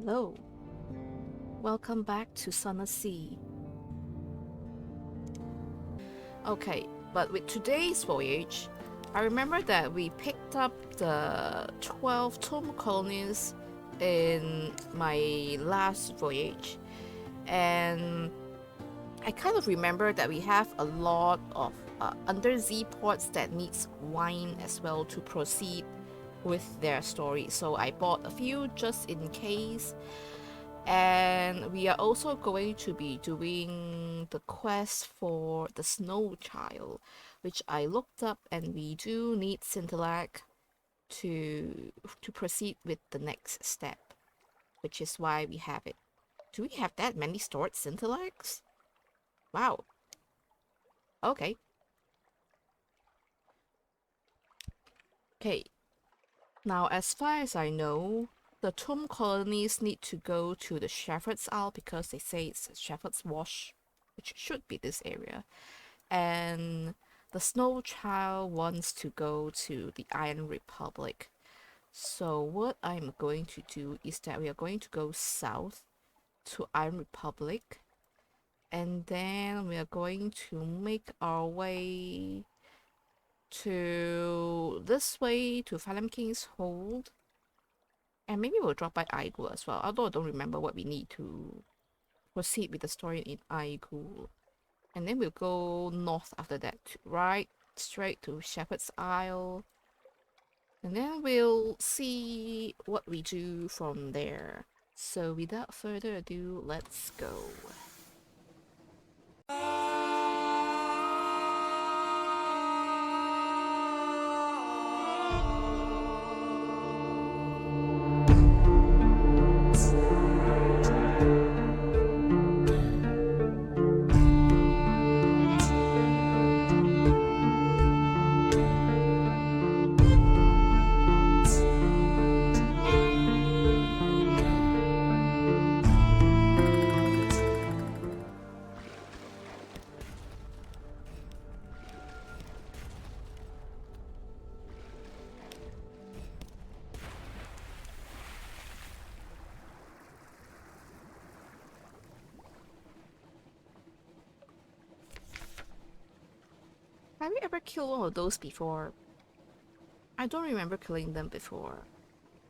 Hello, welcome back to Sunless Sea. Okay, but with today's voyage, I remember that we picked up the 12 tomb colonies in my last voyage, and I kind of remember that we have a lot of undersea ports that needs wine as well to proceed with their story, so I bought a few just in case. And we are also going to be doing the quest for the snow child, which I looked up, and we do need Scintillac to proceed with the next step, which is why we have it. Do we have that many stored Scintillacs? Wow. Okay. Okay. Now, as far as I know, the tomb colonies need to go to the Shepherd's Isle because they say it's Shepherd's Wash, which should be this area. And the Snow Child wants to go to the Iron Republic. So what I'm going to do is that we are going to go south to Iron Republic, and then we are going to make our way to this way to Phalam King's Hold, and maybe we'll drop by Aigu as well, although I don't remember what we need to proceed with the story in Aigu. And then we'll go north after that, right straight to Shepherd's Isle, and then we'll see what we do from there. So without further ado, let's go. Have you ever killed one of those before? I don't remember killing them before.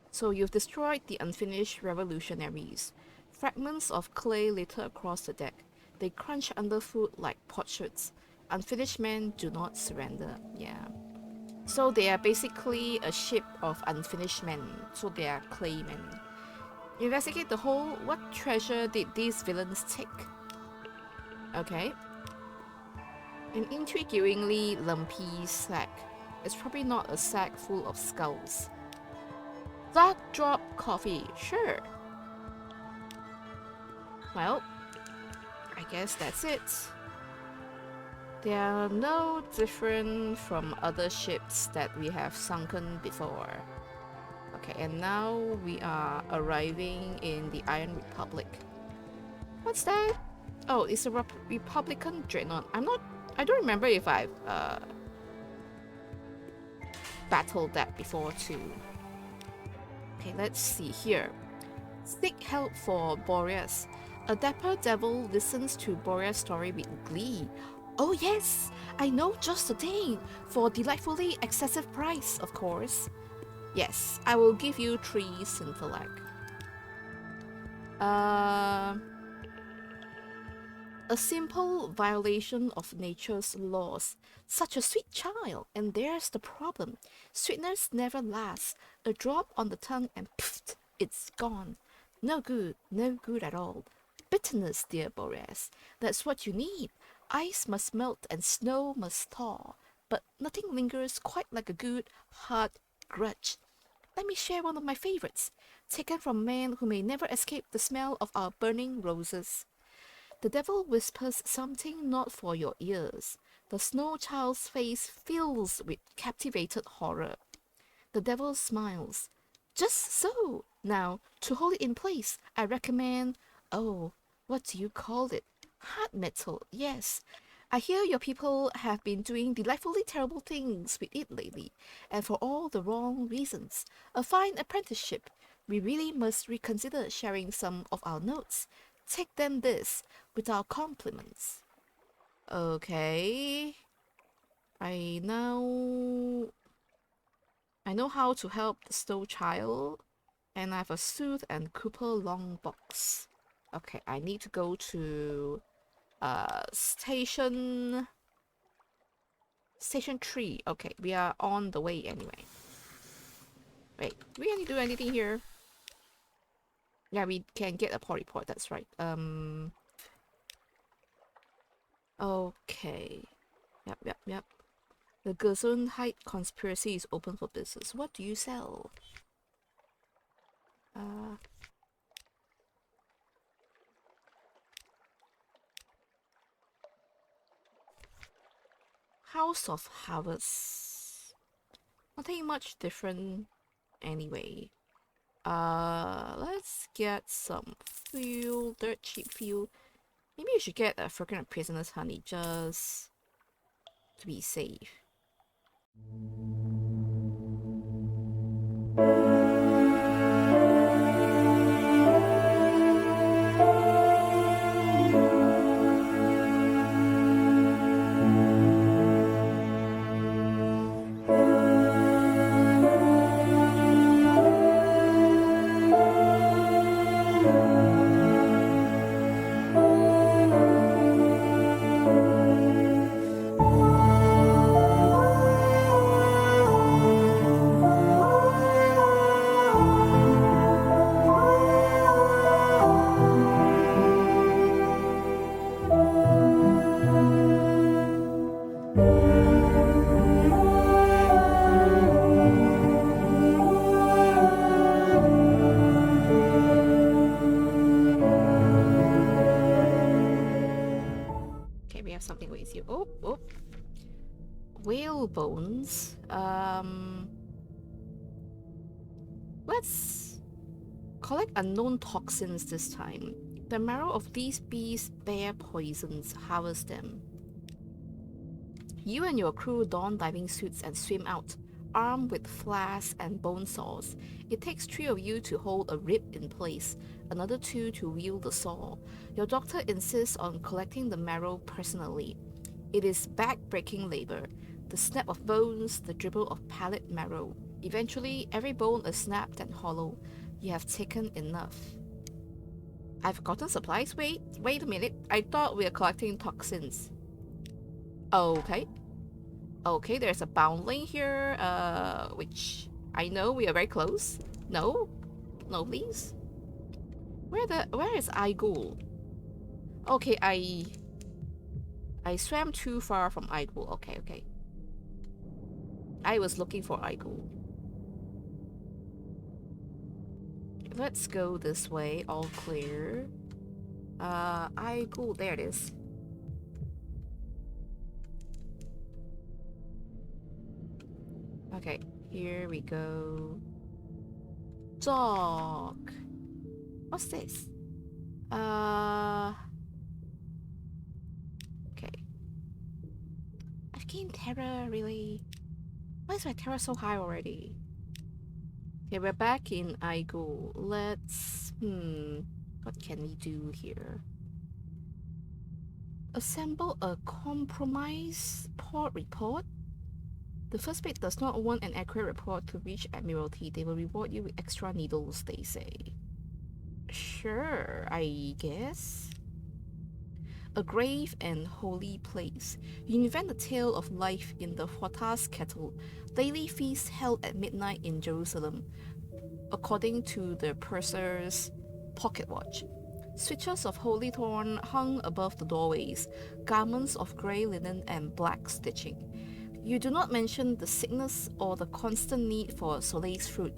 So you've destroyed the unfinished revolutionaries. Fragments of clay litter across the deck. They crunch underfoot like potsherds. Unfinished men do not surrender. Yeah. So they are basically a ship of unfinished men. So they are claymen. Investigate the hole. What treasure did these villains take? Okay. An intriguingly lumpy sack. It's probably not a sack full of skulls. Dark drop coffee, sure. Well, I guess that's it. They are no different from other ships that we have sunken before. Okay, and now we are arriving in the Iron Republic. What's that? Oh, it's a Republican dreadnought. I don't remember if I've battled that before too. Okay, let's see here. Seek help for Boreas. A dapper devil listens to Boreas' story with glee. Oh yes, I know just the thing. For delightfully excessive price, of course. Yes, I will give you 3 Scintillac. A simple violation of nature's laws. Such a sweet child, and there's the problem. Sweetness never lasts. A drop on the tongue and pfft, it's gone. No good at all. Bitterness, dear Boreas. That's what you need. Ice must melt and snow must thaw. But nothing lingers quite like a good, hard grudge. Let me share one of my favorites, taken from a man who may never escape the smell of our burning roses. The devil whispers something not for your ears. The snow child's face fills with captivated horror. The devil smiles. Just so. Now, to hold it in place, I recommend, oh, what do you call it? Hard metal, yes. I hear your people have been doing delightfully terrible things with it lately, and for all the wrong reasons. A fine apprenticeship. We really must reconsider sharing some of our notes. Take them this with our compliments. Okay. I know how to help the Stowe child, and I have a suit and Cooper long box. Okay, I need to go to station 3. Okay, we are on the way anyway. Wait, do we need to do anything here? Yeah, we can get a port report, that's right. Okay. Yep. The Gesundheit conspiracy is open for business. What do you sell? House of Harvest. Nothing much different anyway. Let's get some fuel, dirt cheap fuel. Maybe you should get a fragrant prisoner's honey just to be safe. Okay, we have something with you. Oh. Whale bones. Let's collect unknown toxins this time. The marrow of these beasts bear poisons. Harvest them. You and your crew don diving suits and swim out, armed with flasks and bone saws. It takes 3 of you to hold a rib in place, another 2 to wield the saw. Your doctor insists on collecting the marrow personally. It is back-breaking labor. The snap of bones, the dribble of pallid marrow. Eventually, every bone is snapped and hollow. You have taken enough. I've gotten supplies? Wait a minute. I thought we were collecting toxins. Okay, there's a boundling here, which I know we are very close. No, please. Where is Igul? Okay, I swam too far from Igul. Okay. I was looking for Igul. Let's go this way, all clear. Igul, there it is. Okay, here we go. Dog. What's this? Okay. I've gained terror, really? Why is my terror so high already? Okay, we're back in Igul. Let's... what can we do here? Assemble a compromise port report? The first mate does not want an accurate report to reach Admiralty. They will reward you with extra needles, they say. Sure, I guess. A grave and holy place. You invent a tale of life in the Fortas kettle, daily feast held at midnight in Jerusalem, according to the purser's pocket watch. Switches of holy thorn hung above the doorways, garments of grey linen and black stitching. You do not mention the sickness or the constant need for Soleil's fruit,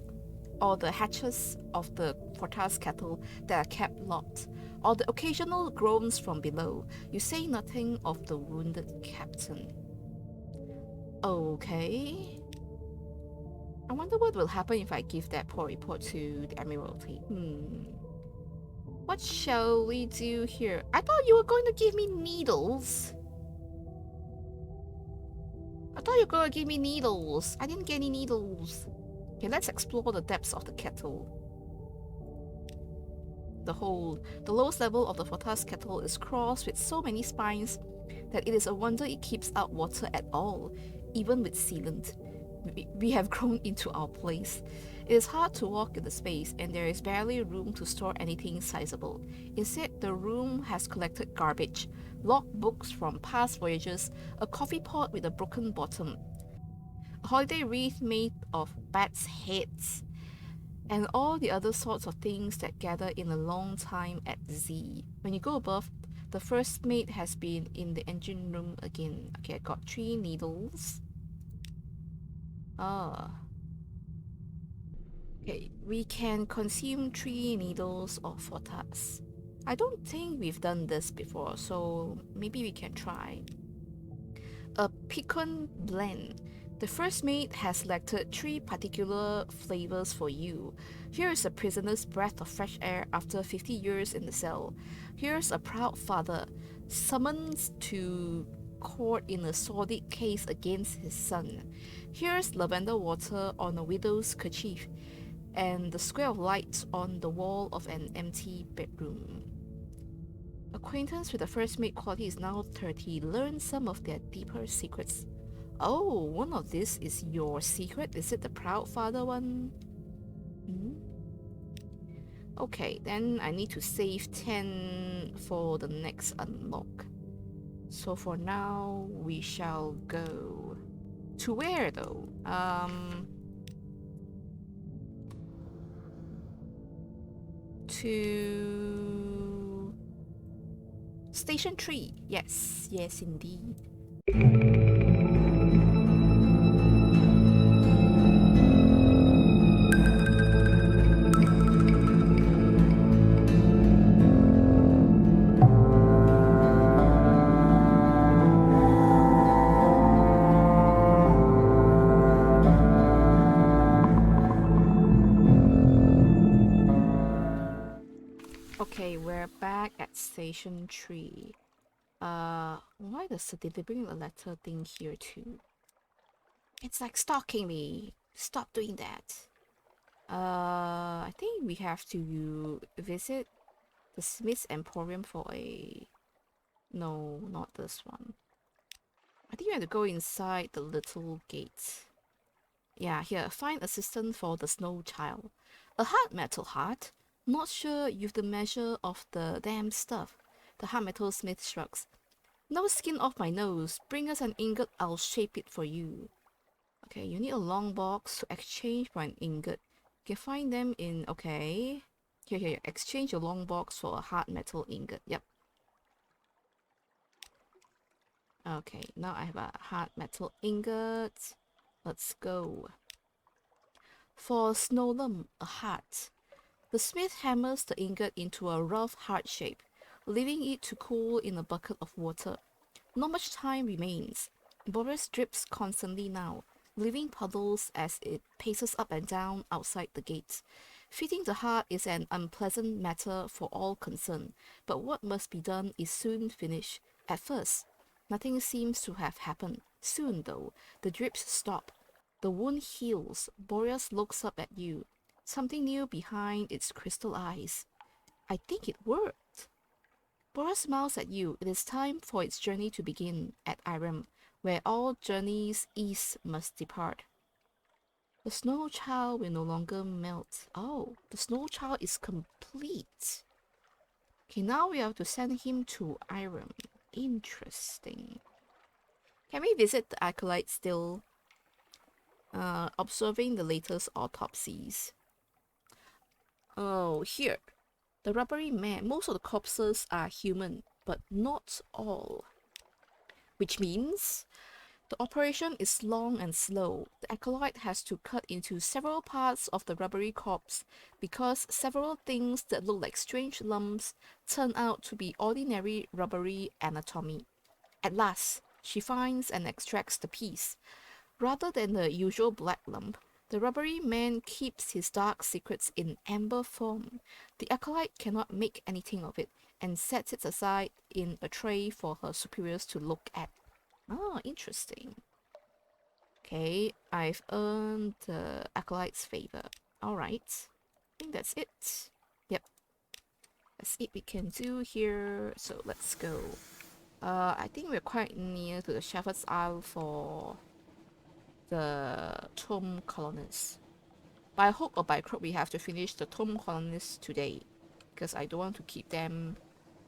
or the hatches of the Fortas kettle that are kept locked, or the occasional groans from below. You say nothing of the wounded captain. Okay. I wonder what will happen if I give that poor report to the Admiralty. What shall we do here? I thought you were going to give me needles. I didn't get any needles. Okay, let's explore the depths of the kettle. the hole. The lowest level of the Fortas kettle is crossed with so many spines that it is a wonder it keeps out water at all, even with sealant. We have grown into our place. It is hard to walk in the space, and there is barely room to store anything sizable. Instead, the room has collected garbage, log books from past voyages, a coffee pot with a broken bottom, a holiday wreath made of bats' heads, and all the other sorts of things that gather in a long time at Z. When you go above, the first mate has been in the engine room again. Okay, I got 3 needles. Ah. Okay, we can consume 3 needles of Fortas. I don't think we've done this before, so maybe we can try. A pecan blend. The first mate has selected 3 particular flavors for you. Here is a prisoner's breath of fresh air after 50 years in the cell. Here's a proud father, summons to court in a sordid case against his son. Here's lavender water on a widow's kerchief, and the square of light on the wall of an empty bedroom. Acquaintance with the first mate quality is now 30. Learn some of their deeper secrets. Oh, one of this is your secret? Is it the proud father one? Hmm? Okay, then I need to save 10 for the next unlock. So for now, we shall go. To where though? To Station 3. Yes, yes indeed. Okay, we're back at Station 3. Why does the delivering a letter thing here too? It's like stalking me. Stop doing that. I think we have to visit the Smith's Emporium for a... No, not this one. I think you have to go inside the little gate. Yeah, here, find assistant for the snow child. A hard metal heart? Not sure you've the measure of the damn stuff. The hard metal smith shrugs. No skin off my nose. Bring us an ingot, I'll shape it for you. Okay, you need a long box to exchange for an ingot. You can find them in... Okay. Here. Exchange your long box for a hard metal ingot. Yep. Okay, now I have a hard metal ingot. Let's go. For Snowlum, a heart. The smith hammers the ingot into a rough heart shape, leaving it to cool in a bucket of water. Not much time remains. Boris drips constantly now, leaving puddles as it paces up and down outside the gate. Feeding the heart is an unpleasant matter for all concerned, but what must be done is soon finished. At first, nothing seems to have happened. Soon, though, the drips stop. The wound heals. Boreas looks up at you, something new behind its crystal eyes. I think it worked. Boreas smiles at you. It is time for its journey to begin at Irem, where all journeys east must depart. The snow child will no longer melt. Oh, the snow child is complete. Okay, now we have to send him to Irem. Interesting. Can we visit the acolyte still? Observing the latest autopsies. Oh, here. The Rubbery Man. Most of the corpses are human, but not all. Which means the operation is long and slow. The acolyte has to cut into several parts of the rubbery corpse because several things that look like strange lumps turn out to be ordinary rubbery anatomy. At last, she finds and extracts the piece. Rather than the usual black lump, the Rubbery Man keeps his dark secrets in amber form. The acolyte cannot make anything of it and sets it aside in a tray for her superiors to look at. Oh, interesting. Okay, I've earned the acolyte's favor. Alright, I think that's it. Yep. that's it we can do here. So let's go. I think we're quite near to the Shepherd's Isle for the tomb colonists. By hook or by crook, we have to finish the tomb colonists today, because I don't want to keep them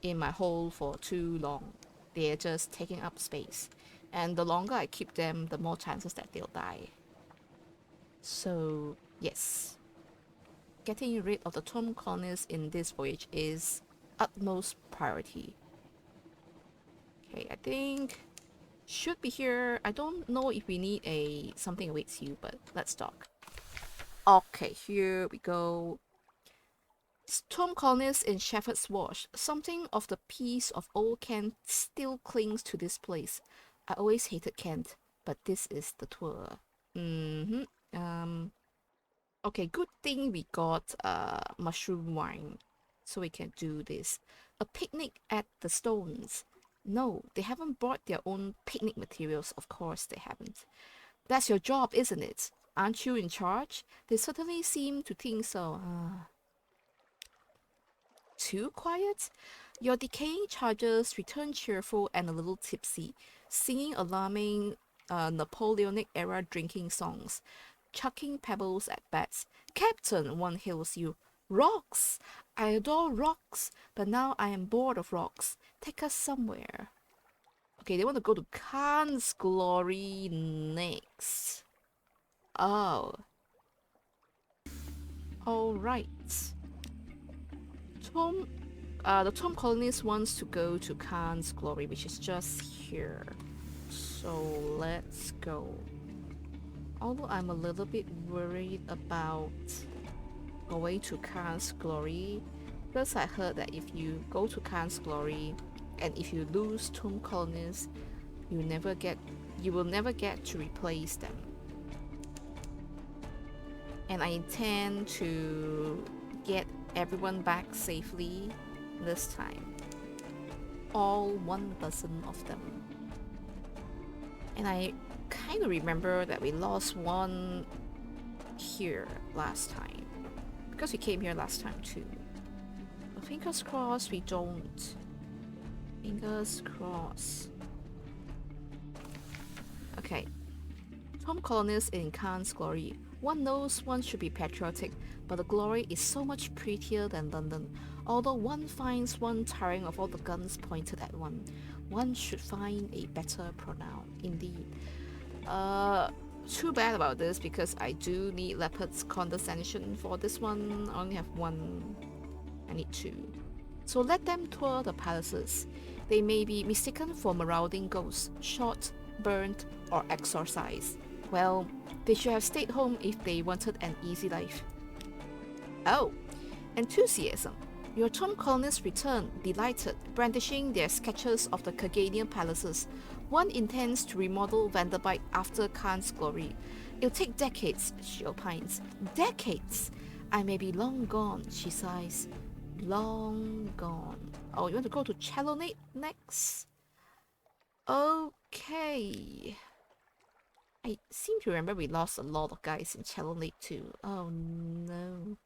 in my hole for too long. They're just taking up space, and the longer I keep them, the more chances that they'll die. So yes, getting rid of the tomb colonists in this voyage is utmost priority. Okay, I think should be here. I don't know if we need a something awaits you, but let's talk. Okay, here we go. Tomb colonists in Shepherd's Wash. Something of the piece of old Kent still clings to this place. I always hated Kent, but this is the tour. Okay, good thing we got mushroom wine, so we can do this. A picnic at the Stones. No, they haven't brought their own picnic materials. Of course they haven't. That's your job, isn't it? Aren't you in charge? They certainly seem to think so. Too quiet? Your decaying chargers return cheerful and a little tipsy, singing alarming Napoleonic-era drinking songs, chucking pebbles at bats. Captain, one hails you. Rocks! I adore rocks, but now I am bored of rocks. Take us somewhere. Okay, they want to go to Khan's Glory next. Oh. Alright. The tomb colonist wants to go to Khan's Glory, which is just here. So let's go. Although I'm a little bit worried about going to Khan's Glory, because I heard that if you go to Khan's Glory and if you lose tomb colonists, you will never get to replace them. And I intend to get everyone back safely this time. All 12 of them. And I kind of remember that we lost one here last time, because we came here last time too. But fingers crossed we don't. Fingers crossed. Okay. Tomb colonists in Khan's Glory. One knows one should be patriotic, but the Glory is so much prettier than London. Although one finds one tiring of all the guns pointed at one, one should find a better pronoun. Indeed. Too bad about this, because I do need Leopard's condescension for this one. I only have one. I need two. So let them tour the palaces. They may be mistaken for marauding ghosts, shot, burnt, or exorcised. Well, they should have stayed home if they wanted an easy life. Oh, enthusiasm. Your tomb colonists return, delighted, brandishing their sketches of the Cargadian palaces. One intends to remodel Vanderbilt after Khan's Glory. It'll take decades, she opines. Decades! I may be long gone, she sighs. Long gone. Oh, you want to go to Chelonate next? Okay. I seem to remember we lost a lot of guys in Chelonate too. Oh no.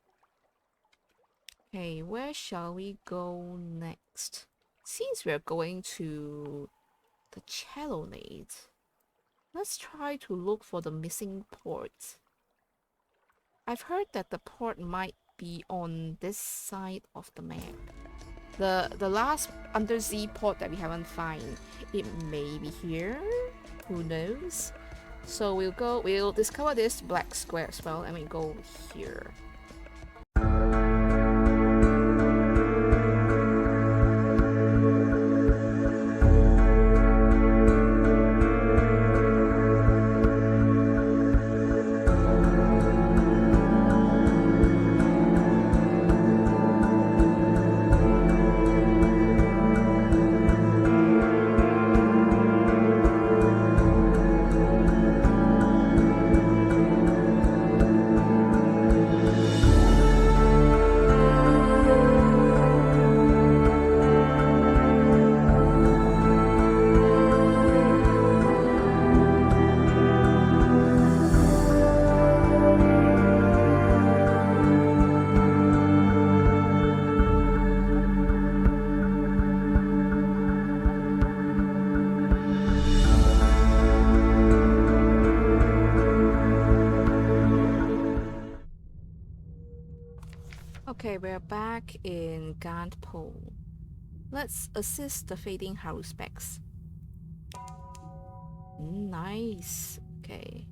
Okay, where shall we go next? Since we're going to the Chelonate, let's try to look for the missing port. I've heard that the port might be on this side of the map. The last undersea port that we haven't found, it may be here. Who knows? So we'll discover this black square as well, and we go here. Okay, we're back in Gantpole. Let's assist the fading haruspecs. Nice. Okay.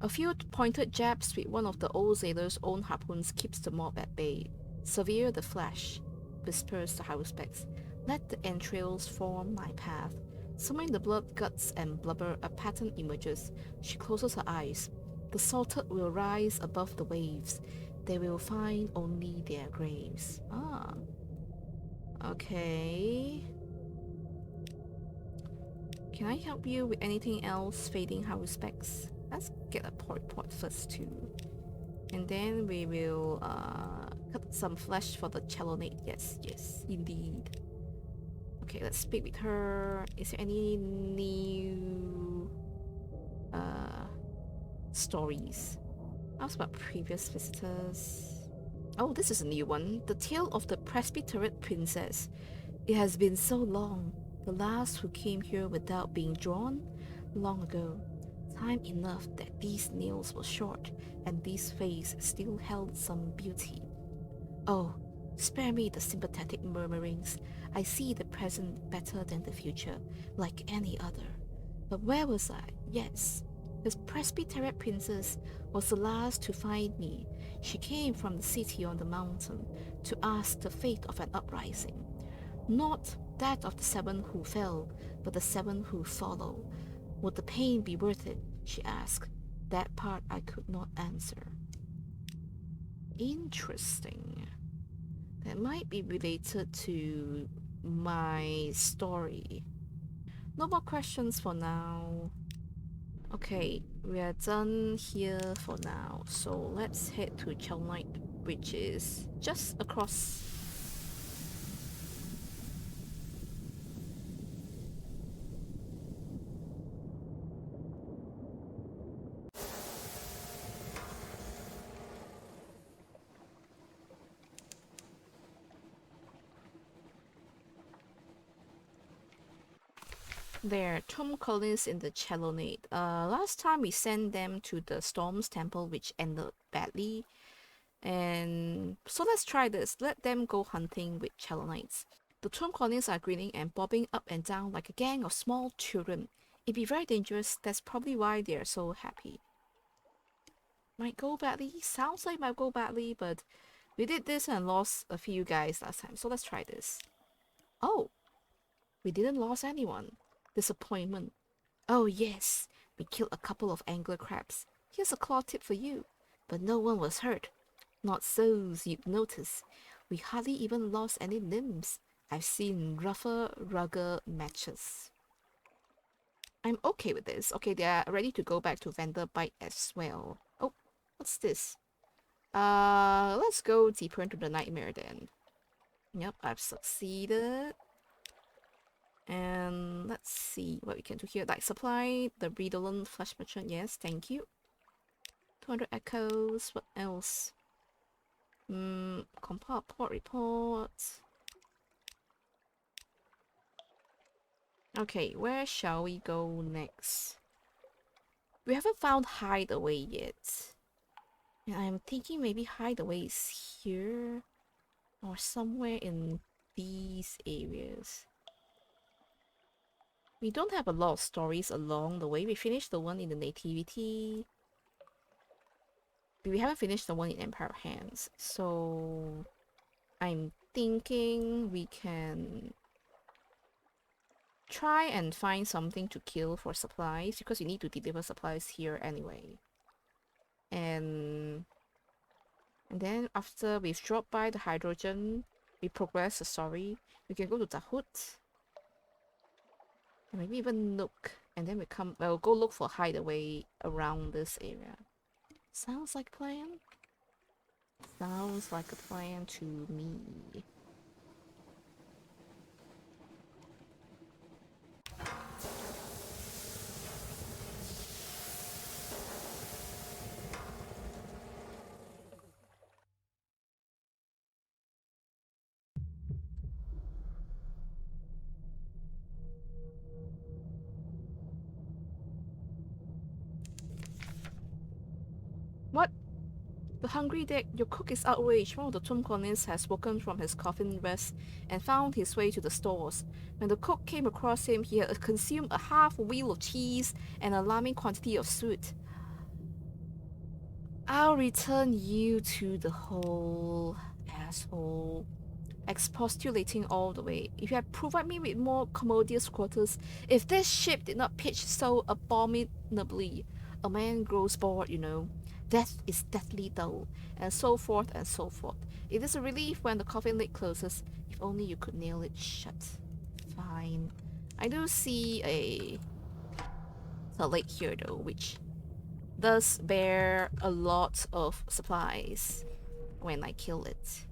A few pointed jabs with one of the old sailor's own harpoons keeps the mob at bay. Severe the flesh, whispers the haruspecs. Let the entrails form my path. Swimming the blood, guts, and blubber, a pattern emerges. She closes her eyes. The salted will rise above the waves. They will find only their graves. Ah. Okay. Can I help you with anything else, fading haruspecs? Let's get a pot first too. And then we will cut some flesh for the chelonate. Yes, yes, indeed. Okay, let's speak with her. Is there any new stories? Ask about previous visitors. Oh, this is a new one. The Tale of the Presbyterate Princess. It has been so long. The last who came here without being drawn? Long ago. Time enough that these nails were short and this face still held some beauty. Oh, spare me the sympathetic murmurings. I see the present better than the future, like any other. But where was I? Yes. The Presbyterate Princess was the last to find me. She came from the city on the mountain to ask the fate of an uprising. Not that of the 7 who fell, but the 7 who follow. Would the pain be worth it? She asked. That part I could not answer. Interesting. That might be related to my story. No more questions for now. Okay, we are done here for now. So let's head to Chelnite, which is just across. There, tomb colonies in the Chelonate. Last time we sent them to the Storm's Temple, which ended badly. And so let's try this. Let them go hunting with Chelonites. The tomb colonies are grinning and bobbing up and down like a gang of small children. It'd be very dangerous. That's probably why they're so happy. Might go badly. Sounds like might go badly, but we did this and lost a few guys last time. So let's try this. Oh, we didn't lose anyone. Disappointment. Oh yes, we killed a couple of angler crabs. Here's a claw tip for you. But no one was hurt. Not so's you'd notice. We hardly even lost any limbs. I've seen rougher, rugged matches. I'm okay with this. Okay, they're ready to go back to Vanderbite as well. Oh, what's this? Let's go deeper into the nightmare then. Yep, I've succeeded. And let's see what we can do here. Like supply the redolent flesh merchant. Yes, thank you. 200 echoes. What else? Compile port reports. Okay, where shall we go next? We haven't found Hideaway yet. And I'm thinking maybe Hideaway is here or somewhere in these areas. We don't have a lot of stories along the way. We finished the one in the Nativity. We haven't finished the one in Empire of Hands. So I'm thinking we can try and find something to kill for supplies because you need to deliver supplies here anyway. And then after we've dropped by the hydrogen, we progress the story. We can go to Tahut and maybe even Nook, and then we'll go look for Hideaway around this area. Sounds like a plan? Sounds like a plan to me. What? The hungry deck, your cook is outraged. One of the tomb colonists has woken from his coffin rest and found his way to the stores. When the cook came across him, he had consumed a half wheel of cheese and an alarming quantity of suet. I'll return you to the hole, asshole. Expostulating all the way. If you had provided me with more commodious quarters, if this ship did not pitch so abominably, a man grows bored, you know. Death is deathly dull, and so forth and so forth. It is a relief when the coffin lid closes. If only you could nail it shut. Fine. I do see a lake here though, which does bear a lot of supplies when I kill it.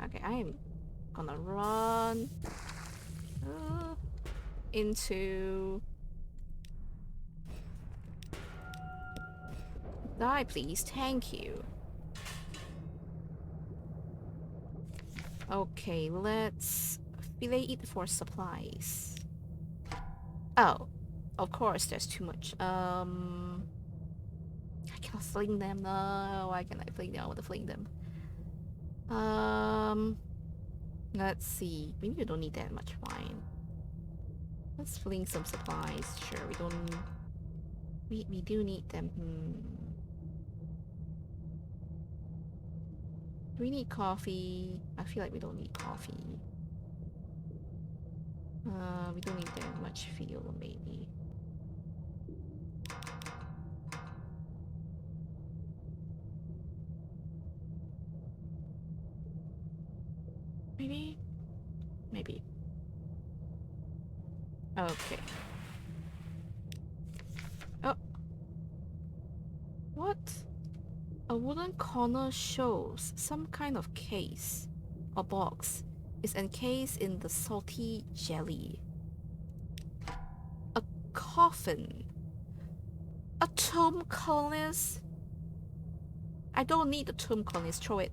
Okay, I am gonna run into... Die, please. Thank you. Okay, let's fillet it for supplies. Oh, of course, there's too much. I cannot fling them. No, why can't I fling them? I want to fling them. Let's see. Maybe we don't need that much wine. Let's fling some supplies. Sure, we don't... We do need them. Do we need coffee? I feel like we don't need coffee. We don't need that much fuel, maybe. Maybe? Maybe. Okay. Oh. What? A wooden corner shows some kind of case or box is encased in the salty jelly. A coffin. A tomb colonist. I don't need the tomb colonist. Throw it.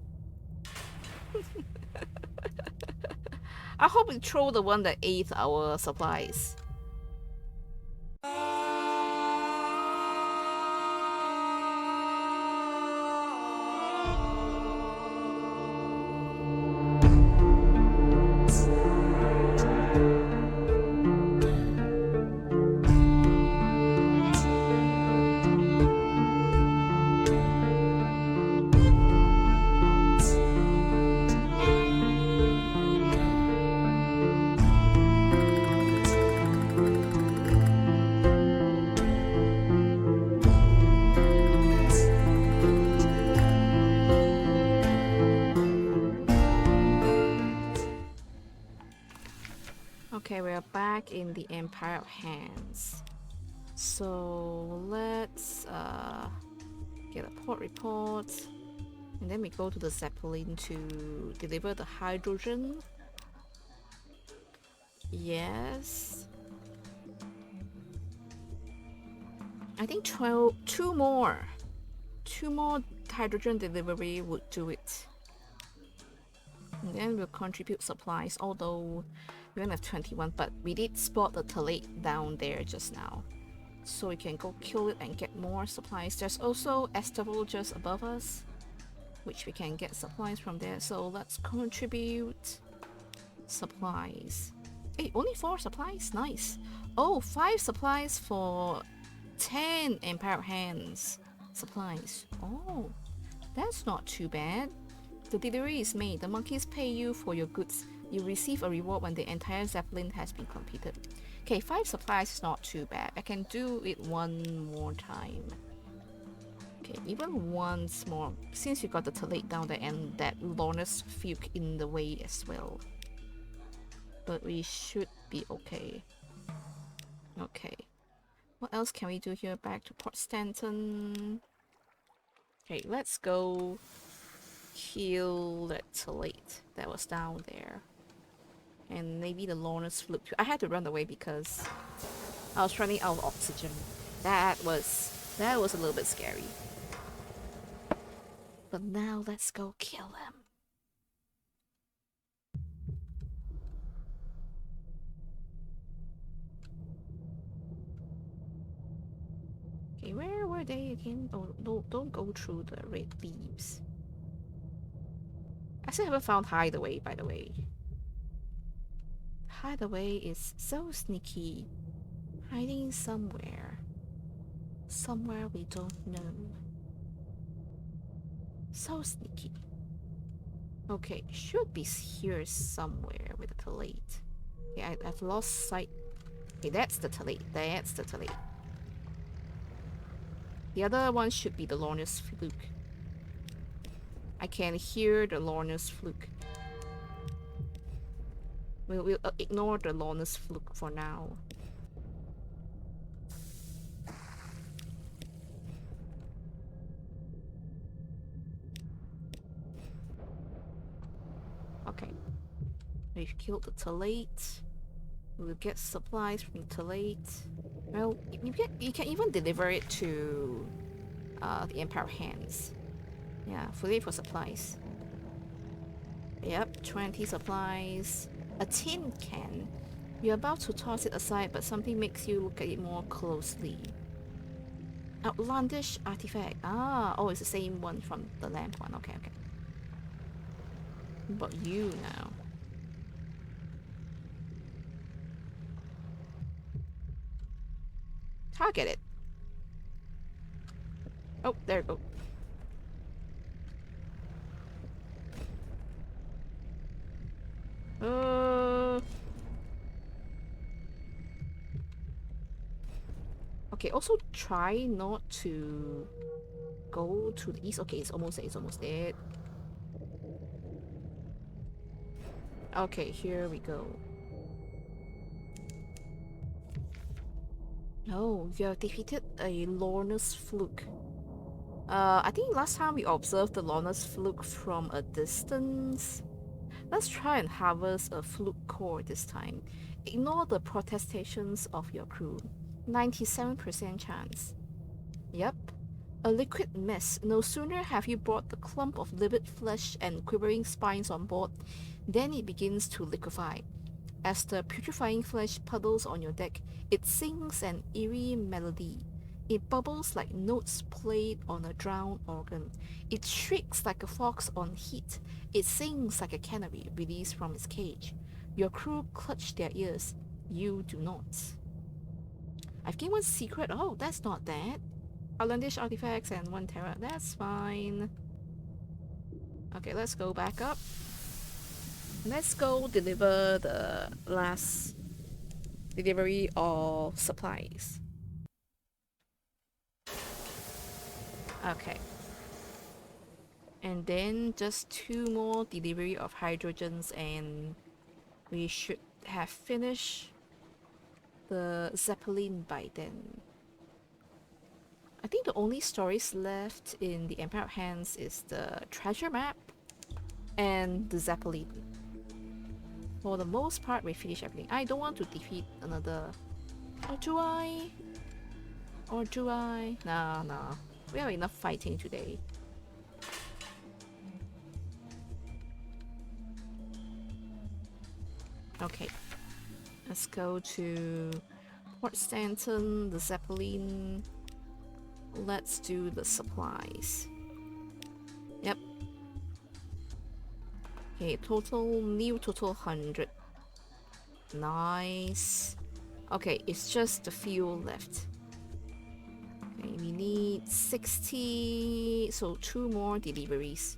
I hope we throw the one that ate our supplies. Okay, we're back in the Empire of Hands. So let's get a port report, and then we go to the Zeppelin to deliver the hydrogen. Yes. I think two more hydrogen delivery would do it. And then we'll contribute supplies, although we only have 21, but we did spot the Talate down there just now. So we can go kill it and get more supplies. There's also Esteval just above us, which we can get supplies from there. So let's contribute supplies. Hey, only 4 supplies? Nice. Oh, 5 supplies for 10 Empire Hands supplies. Oh, that's not too bad. The delivery is made. The monkeys pay you for your goods. You receive a reward when the entire Zeppelin has been completed. Okay, 5 supplies is not too bad. I can do it one more time. Okay, even once more. Since you got the Talate down there and that Lorna's Fuke in the way as well. But we should be okay. Okay. What else can we do here? Back to Port Stanton. Okay, let's go kill that Talate that was down there. And maybe the Lorna's Fluke. I had to run away because I was running out of oxygen. That was a little bit scary. But now let's go kill him. Okay, where were they again? Oh, no, don't go through the red leaves. I still haven't found Hideaway, by the way. Hideaway is so sneaky. Hiding somewhere. Somewhere we don't know. So sneaky. Okay, should be here somewhere with the talate. Okay, I've lost sight. Okay, that's the talate. That's the talate. The other one should be the Lorna's fluke. I can hear the Lorna's fluke. We'll ignore the Lorna's fluke for now. Okay. We've killed the talate. We'll get supplies from the talate. Well, you can even deliver it to the Empire Hands. Yeah, fully for supplies. Yep, 20 supplies. A tin can. You're about to toss it aside, but something makes you look at it more closely. Outlandish artifact. Ah, oh, it's the same one from the lamp one. Okay, okay. What about you now? Target it. Oh, there we go. Okay, also try not to go to the east. Okay, it's almost there, it's almost there. Okay, here we go. Oh, you have defeated a Lorna's fluke. I think last time we observed the Lorna's fluke from a distance. Let's try and harvest a fluke core this time. Ignore the protestations of your crew. 97% chance. Yep. A liquid mess. No sooner have you brought the clump of livid flesh and quivering spines on board, then it begins to liquefy. As the putrefying flesh puddles on your deck, it sings an eerie melody. It bubbles like notes played on a drowned organ. It shrieks like a fox on heat. It sings like a canary released from its cage. Your crew clutch their ears. You do not. I've gained one secret. Oh, that's not that. Outlandish artifacts and 1 Terra. That's fine. Okay, let's go back up. Let's go deliver the last delivery of supplies. Okay. And then just 2 more delivery of hydrogens and we should have finished the Zeppelin by then. I think the only stories left in the Empire Hands is the treasure map and the Zeppelin. For the most part, we finish everything. I don't want to defeat another... Or do I? Or do I? Nah, nah. We have enough fighting today. Okay. Let's go to Port Stanton, the Zeppelin. Let's do the supplies. Yep. Okay, new total 100. Nice. Okay, it's just a few left. Okay, we need 60, so 2 more deliveries.